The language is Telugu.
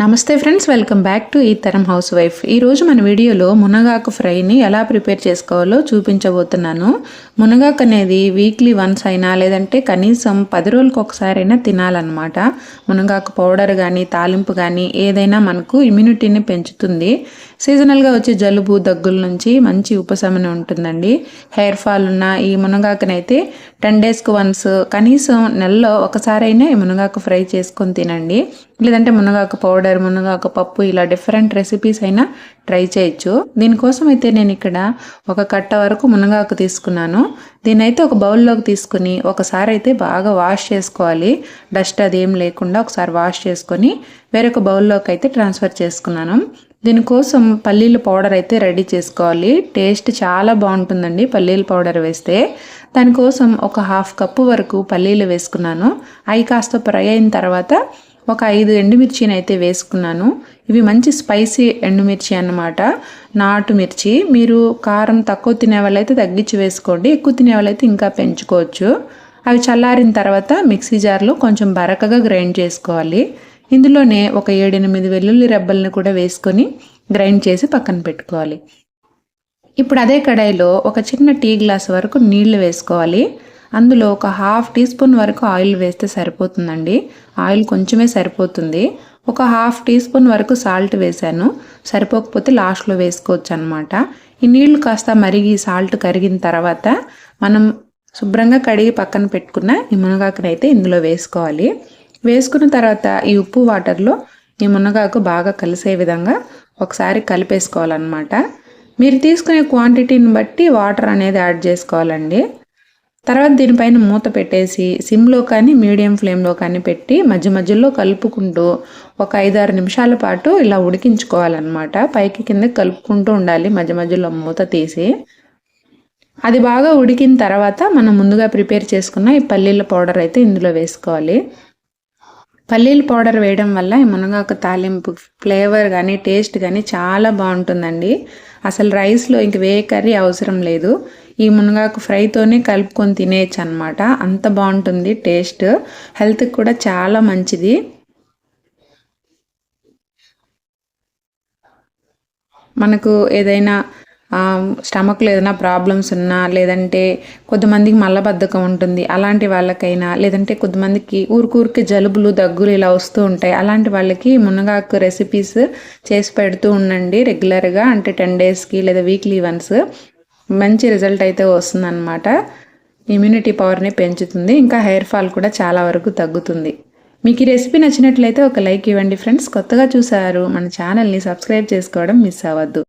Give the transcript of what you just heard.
నమస్తే ఫ్రెండ్స్, వెల్కమ్ బ్యాక్ టు ఈ తరం హౌస్ వైఫ్. ఈరోజు మన వీడియోలో మునగాకు ఫ్రైని ఎలా ప్రిపేర్ చేసుకోవాలో చూపించబోతున్నాను. మునగాకు అనేది వీక్లీ వన్స్ అయినా లేదంటే కనీసం 10 రోజులకు ఒకసారి అయినా తినాలన్నమాట. మునగాకు పౌడర్ కానీ తాలింపు కానీ ఏదైనా మనకు ఇమ్యూనిటీని పెంచుతుంది. సీజనల్గా వచ్చే జలుబు దగ్గుల నుంచి మంచి ఉపశమనం ఉంటుందండి. హెయిర్ ఫాల్ ఉన్న ఈ మునగాకునైతే 10 డేస్కి వన్స్ కనీసం నెలలో ఒకసారైనా ఈ మునగాకు ఫ్రై చేసుకొని తినండి. లేదంటే మునగాకు పౌడర్, మునగాకు పప్పు ఇలా డిఫరెంట్ రెసిపీస్ అయినా ట్రై చేయొచ్చు. దీనికోసం అయితే నేను ఇక్కడ ఒక కట్ట వరకు మునగాకు తీసుకున్నాను. దీన్నైతే ఒక బౌల్లోకి తీసుకుని ఒకసారి అయితే బాగా వాష్ చేసుకోవాలి. డస్ట్ అదేం లేకుండా ఒకసారి వాష్ చేసుకొని వేరొక బౌల్లోకి అయితే ట్రాన్స్ఫర్ చేసుకున్నాను. దీనికోసం పల్లీల పౌడర్ అయితే రెడీ చేసుకోవాలి. టేస్ట్ చాలా బాగుంటుందండి పల్లీల పౌడర్ వేస్తే. దానికోసం ఒక 1/2 కప్పు వరకు పల్లీలు వేసుకున్నాను. అవి కాస్త ఫ్రై అయిన తర్వాత ఒక 5 ఎండుమిర్చిని అయితే వేసుకున్నాను. ఇవి మంచి స్పైసీ ఎండుమిర్చి అన్నమాట, నాటు మిర్చి. మీరు కారం తక్కువ తినే వాళ్ళైతే తగ్గించి వేసుకోండి, ఎక్కువ తినే వాళ్ళైతే ఇంకా పెంచుకోవచ్చు. అవి చల్లారిన తర్వాత మిక్సీ జార్లో కొంచెం బరకగా గ్రైండ్ చేసుకోవాలి. ఇందులోనే ఒక 7-8 వెల్లుల్లి రెబ్బల్ని కూడా వేసుకొని గ్రైండ్ చేసి పక్కన పెట్టుకోవాలి. ఇప్పుడు అదే కడాయిలో ఒక చిన్న టీ గ్లాస్ వరకు నీళ్లు వేసుకోవాలి. అందులో ఒక 1/2 టీ స్పూన్ వరకు ఆయిల్ వేస్తే సరిపోతుందండి. ఆయిల్ కొంచెమే సరిపోతుంది. ఒక 1/2 టీ స్పూన్ వరకు సాల్ట్ వేసాను. సరిపోకపోతే లాస్ట్లో వేసుకోవచ్చు అనమాట. ఈ నీళ్లు కాస్త మరిగి సాల్ట్ కరిగిన తర్వాత మనం శుభ్రంగా కడిగి పక్కన పెట్టుకున్న ఈ మునగాకునైతే ఇందులో వేసుకోవాలి. వేసుకున్న తర్వాత ఈ ఉప్పు వాటర్లో ఈ మునగాకు బాగా కలిసే విధంగా ఒకసారి కలిపేసుకోవాలన్నమాట. మీరు తీసుకునే క్వాంటిటీని బట్టి వాటర్ అనేది యాడ్ చేసుకోవాలండి. తర్వాత దీనిపైన మూత పెట్టేసి సిమ్లో కానీ మీడియం ఫ్లేమ్లో కానీ పెట్టి మధ్య మధ్యలో కలుపుకుంటూ ఒక 5-6 నిమిషాల పాటు ఇలా ఉడికించుకోవాలన్నమాట. పైకి కింద కలుపుకుంటూ ఉండాలి మధ్య మధ్యలో మూత తీసి. అది బాగా ఉడికిన తర్వాత మనం ముందుగా ప్రిపేర్ చేసుకున్న ఈ పల్లీల పౌడర్ అయితే ఇందులో వేసుకోవాలి. పల్లీల పౌడర్ వేయడం వల్ల ఈ మునగాకు తాలింపు ఫ్లేవర్ కానీ టేస్ట్ కానీ చాలా బాగుంటుందండి. అసలు రైస్లో ఇంక వే కర్రీ అవసరం లేదు. ఈ మునగాకు ఫ్రైతోనే కలుపుకొని తినేయచ్చు అనమాట. అంత బాగుంటుంది టేస్ట్. హెల్త్కి కూడా చాలా మంచిది. మనకు ఏదైనా స్టమక్లో ఏదైనా ప్రాబ్లమ్స్ ఉన్నా, లేదంటే కొంతమందికి మలబద్ధకం ఉంటుంది, అలాంటి వాళ్ళకైనా, లేదంటే కొంతమందికి ఊరికే జలుబులు దగ్గులు ఇలా వస్తూ ఉంటాయి, అలాంటి వాళ్ళకి మునగాకు రెసిపీస్ చేసి పెడుతూ ఉండండి రెగ్యులర్గా. అంటే 10 డేస్కి లేదా వీక్లీ వన్స్. మంచి రిజల్ట్ అయితే వస్తుందన్నమాట. ఇమ్యూనిటీ పవర్ని పెంచుతుంది. ఇంకా హెయిర్ ఫాల్ కూడా చాలా వరకు తగ్గుతుంది. మీకు ఈ రెసిపీ నచ్చినట్లయితే ఒక లైక్ ఇవ్వండి ఫ్రెండ్స్. కొత్తగా చూసారు మన ఛానల్ని సబ్స్క్రైబ్ చేసుకోవడం మిస్ అవ్వద్దు.